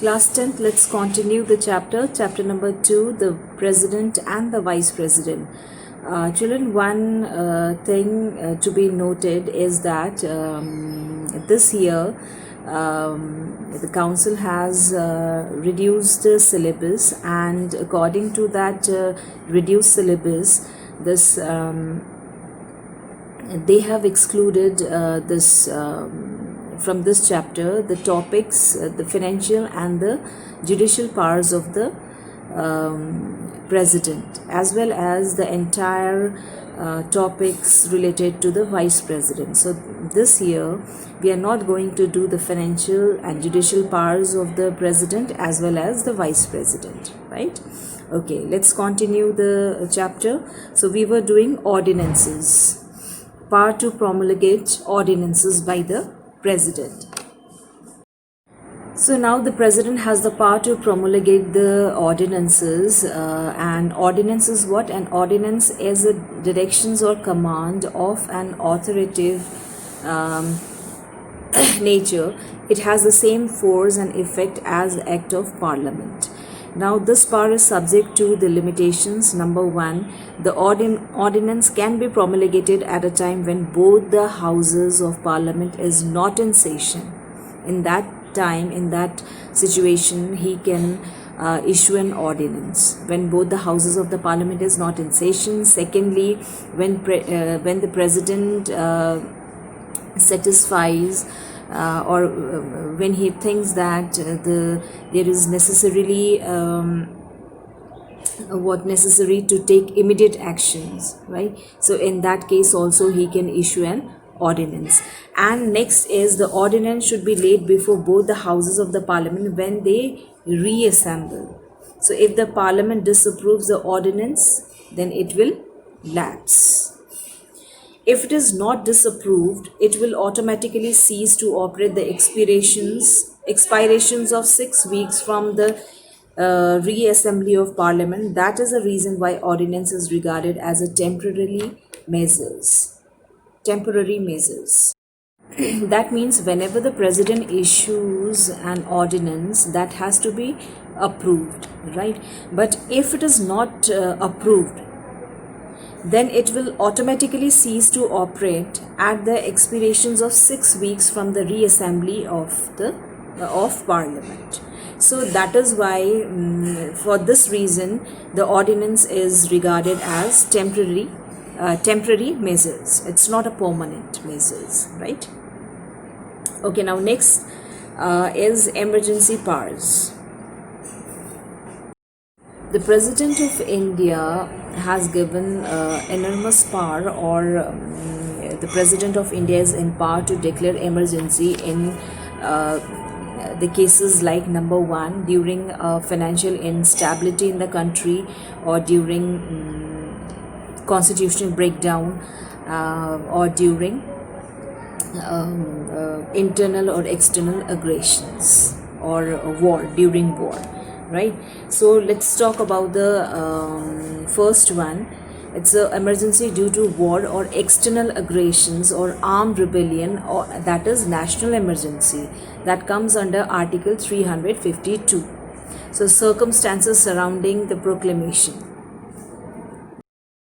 Class 10th, let's continue the chapter number 2, the president and the vice president. Children, one thing to be noted is that this year the council has reduced the syllabus, and according to that reduced syllabus, this they have excluded this from this chapter the topics, the financial and the judicial powers of the president, as well as the entire topics related to the vice president. So this year we are not going to do the financial and judicial powers of the president as well as the vice president, right? Okay, let's continue the chapter. So we were doing ordinances, power to promulgate ordinances by the president. So now the president has the power to promulgate the ordinances, and ordinance is what? An ordinance is a directions or command of an authoritative nature. It has the same force and effect as the act of parliament. Now this power is subject to the limitations. Number one, the ordinance can be promulgated at a time when both the houses of parliament is not in session. In that time, in that situation, he can issue an ordinance when both the houses of the parliament is not in session. Secondly, when the president satisfies or when he thinks that there is necessarily necessary to take immediate actions, right? So in that case also he can issue an ordinance. And next is, the ordinance should be laid before both the houses of the parliament when they reassemble. So if the parliament disapproves the ordinance, then it will lapse. If it is not disapproved, it will automatically cease to operate the expirations of 6 weeks from the reassembly of parliament. That is the reason why ordinance is regarded as a temporary measures. That means whenever the president issues an ordinance, that has to be approved, right? But if it is not approved, then it will automatically cease to operate at the expirations of 6 weeks from the reassembly of parliament. So that is why for this reason the ordinance is regarded as temporary measures. It's not a permanent measures, right? Okay, now next is emergency powers. The President of India has given enormous power, or the President of India is empowered to declare emergency in the cases like, number one, during financial instability in the country, or during constitutional breakdown, or during internal or external aggressions, or during war, right? So let's talk about the first one. It's an emergency due to war or external aggressions or armed rebellion, or that is national emergency. That comes under Article 352. So circumstances surrounding the proclamation.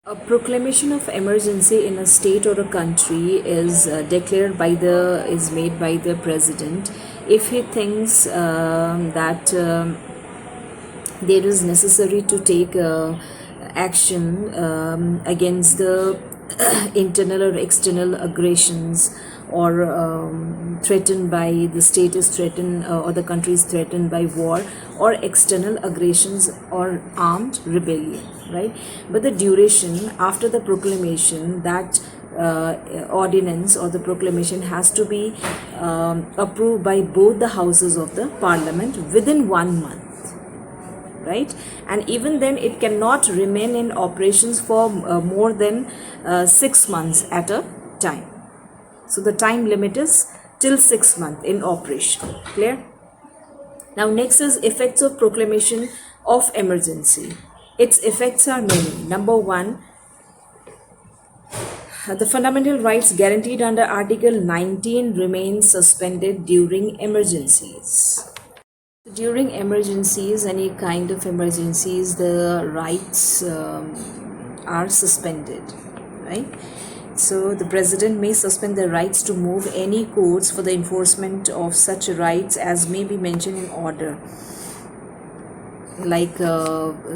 A proclamation of emergency in a state or a country is is made by the president if he thinks that there is necessary to take action against the internal or external aggressions, or threatened by the state is threatened, or the country is threatened by war or external aggressions or armed rebellion, right? But the duration after the proclamation, that ordinance or the proclamation has to be approved by both the houses of the parliament within 1 month, right? And even then it cannot remain in operations for more than 6 months at a time. So the time limit is till 6 months in operation. Clear? Now next is effects of proclamation of emergency. Its effects are many. Number one, the fundamental rights guaranteed under Article 19 remain suspended during emergencies. During emergencies, any kind of emergencies, the rights are suspended, right? So the president may suspend the rights to move any courts for the enforcement of such rights as may be mentioned in order, like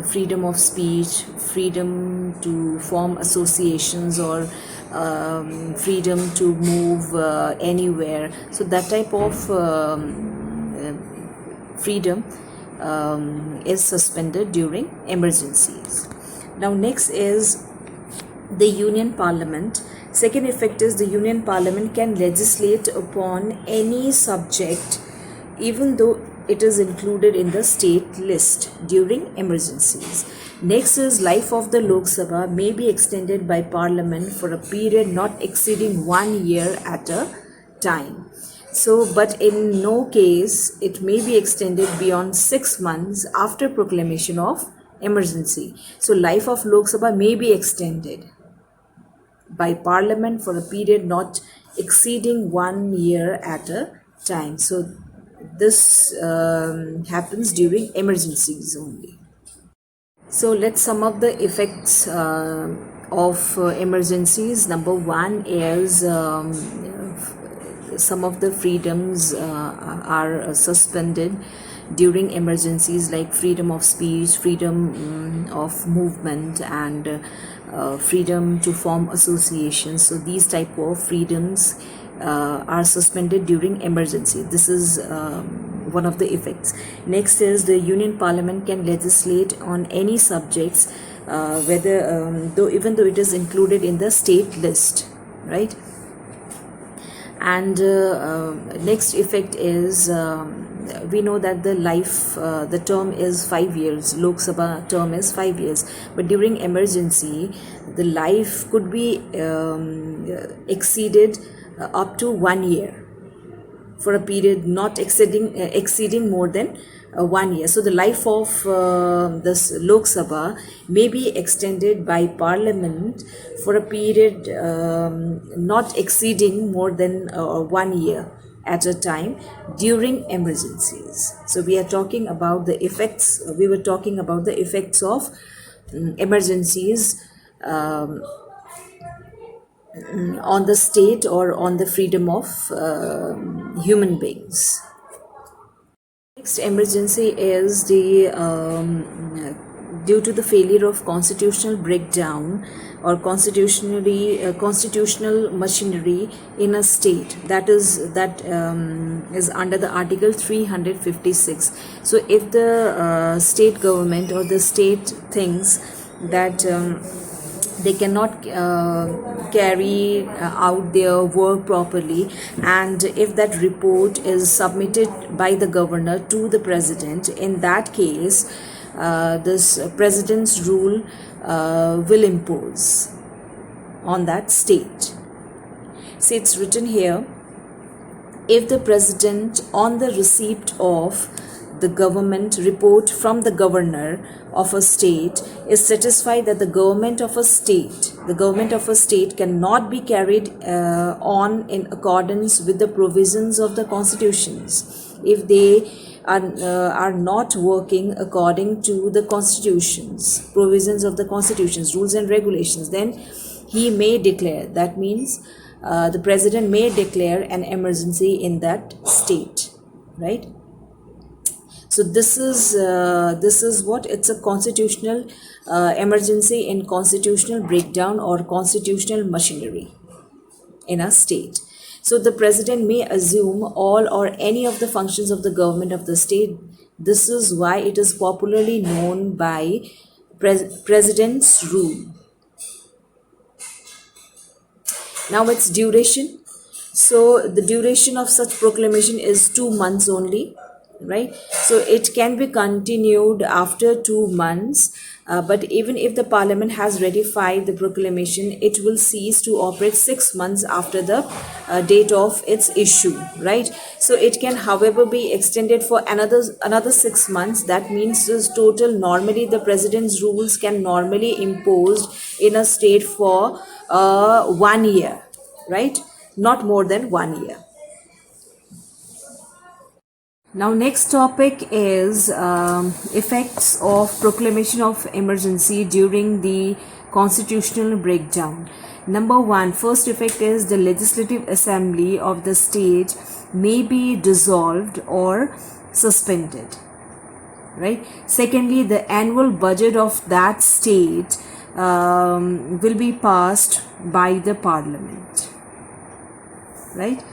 freedom of speech, freedom to form associations, or freedom to move anywhere. So that type of freedom is suspended during emergencies. Now next is the Union Parliament. Second effect is the Union Parliament can legislate upon any subject even though it is included in the state list during emergencies. Next is life of the Lok Sabha may be extended by Parliament for a period not exceeding 1 year at a time. So, but in no case it may be extended beyond 6 months after proclamation of emergency. So, life of Lok Sabha may be extended by Parliament for a period not exceeding 1 year at a time. So, this happens during emergencies only. So let's sum up the effects of emergencies. Number one is some of the freedoms are suspended during emergencies, like freedom of speech, freedom of movement, and freedom to form associations. So these type of freedoms are suspended during emergency. This is one of the effects. Next is the Union Parliament can legislate on any subjects, whether though even though it is included in the state list, right? And next effect is we know that the term is 5 years. Lok Sabha term is 5 years, but during emergency the life could be exceeded up to 1 year for a period not exceeding more than 1 year. So the life of this Lok Sabha may be extended by Parliament for a period not exceeding more than 1 year at a time during emergencies. So we are talking about the effects. We were talking about the effects of emergencies on the state or on the freedom of human beings. Next emergency is the due to the failure of constitutional breakdown or constitutional machinery in a state, that is under the article 356. So if the state government or the state thinks that they cannot carry out their work properly, and if that report is submitted by the governor to the president, in that case this president's rule will impose on that state. See, it's written here, if the president on the receipt of the government report from the governor of a state is satisfied that the government of a state cannot be carried on in accordance with the provisions of the constitutions, if they are not working according to the constitutions, provisions of the constitutions, rules and regulations, then he may declare, that means the president may declare an emergency in that state, right? So this is what it's a constitutional emergency in constitutional breakdown or constitutional machinery in a state. So the president may assume all or any of the functions of the government of the state. This is why it is popularly known by president's rule. Now its duration. So the duration of such proclamation is 2 months only, right? So it can be continued after 2 months, but even if the parliament has ratified the proclamation, it will cease to operate 6 months after the date of its issue, right? So it can however be extended for another 6 months. That means this total, normally the president's rules can normally imposed in a state for 1 year, right? Not more than 1 year. Now, next topic is effects of proclamation of emergency during the constitutional breakdown. Number one, first effect is the legislative assembly of the state may be dissolved or suspended. Right. Secondly, the annual budget of that state will be passed by the parliament. Right.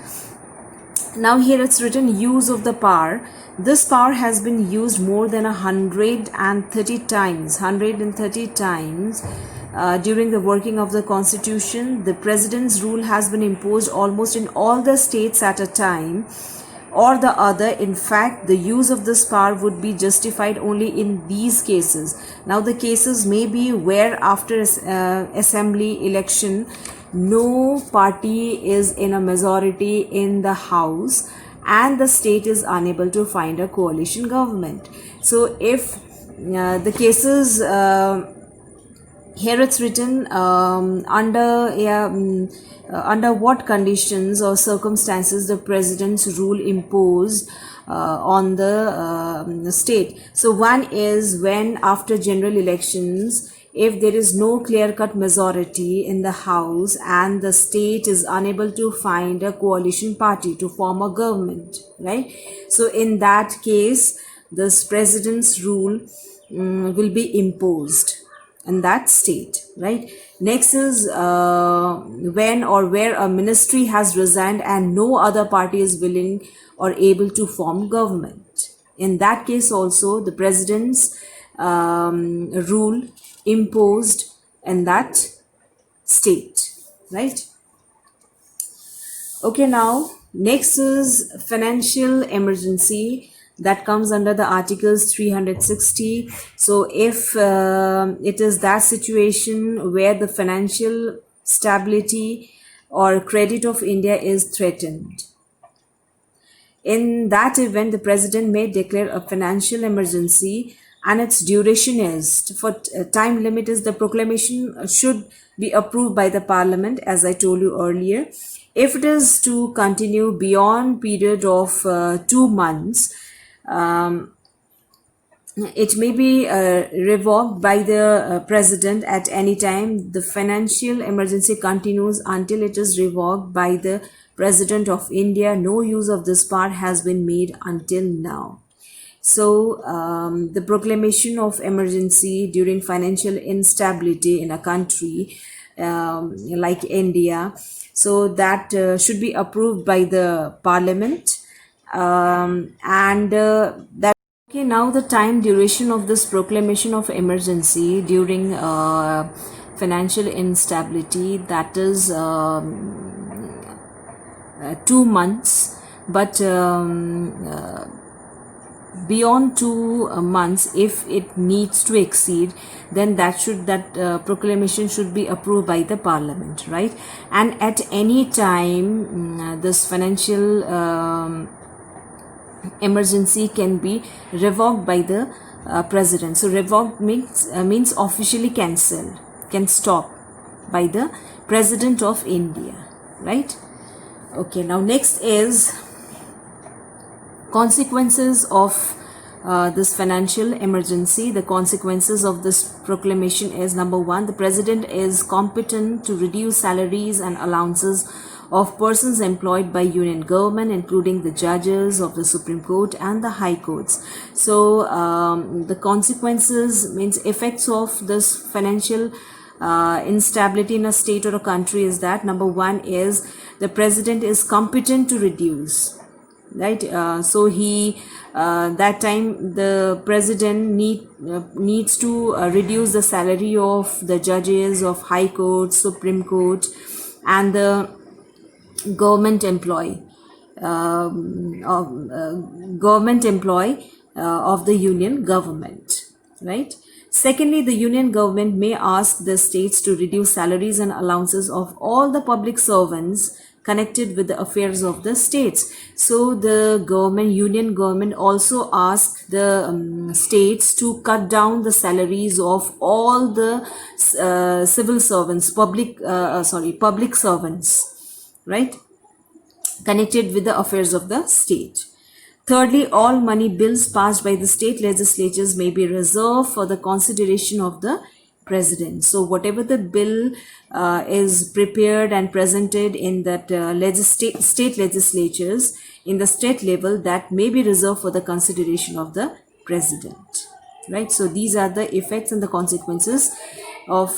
Now here it's written use of the power. This power has been used more than 130 times during the working of the constitution. The president's rule has been imposed almost in all the states at a time or the other. In fact, the use of this power would be justified only in these cases. Now the cases may be where after assembly election no party is in a majority in the house and the state is unable to find a coalition government. So if the cases here it's written under what conditions or circumstances the president's rule imposed on the state. So one is when after general elections, if there is no clear-cut majority in the house and the state is unable to find a coalition party to form a government, right? So in that case, this president's rule will be imposed in that state, right? Next is when or where a ministry has resigned and no other party is willing or able to form government. In that case also, the president's rule imposed in that state, right? Okay, now next is financial emergency that comes under the articles 360. So if it is that situation where the financial stability or credit of India is threatened, in that event the president may declare a financial emergency and its duration is for time limit is the proclamation should be approved by the parliament, as I told you earlier. If it is to continue beyond period of 2 months, it may be revoked by the president at any time. The financial emergency continues until it is revoked by the President of India. No use of this power has been made until now. So the proclamation of emergency during financial instability in a country like India, so that should be approved by the parliament, and that. Okay, now the time duration of this proclamation of emergency during financial instability, that is 2 months, but beyond 2 months, if it needs to exceed, then that proclamation should be approved by the parliament, right? And at any time this financial emergency can be revoked by the president. So revoked means officially cancelled, can stop by the President of India, right? Okay, now next is consequences of this financial emergency. The consequences of this proclamation is: number one, the president is competent to reduce salaries and allowances of persons employed by union government, including the judges of the Supreme Court and the High Courts. So the consequences means effects of this financial instability in a state or a country is that: number one is the president is competent to reduce, right? So he that time the president needs to reduce the salary of the judges of High Court, Supreme Court, and the government employee of the union government, right? Secondly, the union government may ask the states to reduce salaries and allowances of all the public servants connected with the affairs of the states. So the union government also asks the states to cut down the salaries of all the civil servants, public servants, right, connected with the affairs of the state. Thirdly, all money bills passed by the state legislatures may be reserved for the consideration of the president. So whatever the bill is prepared and presented in that state legislatures in the state level, that may be reserved for the consideration of the president. Right? So these are the effects and the consequences of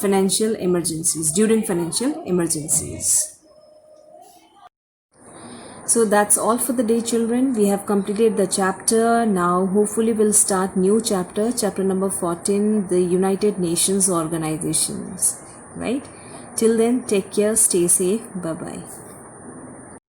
financial emergencies, during financial emergencies. So that's all for the day, children. We have completed the chapter. Now hopefully we'll start new chapter number 14, the United Nations Organizations. Right? Till then, take care, stay safe. Bye bye.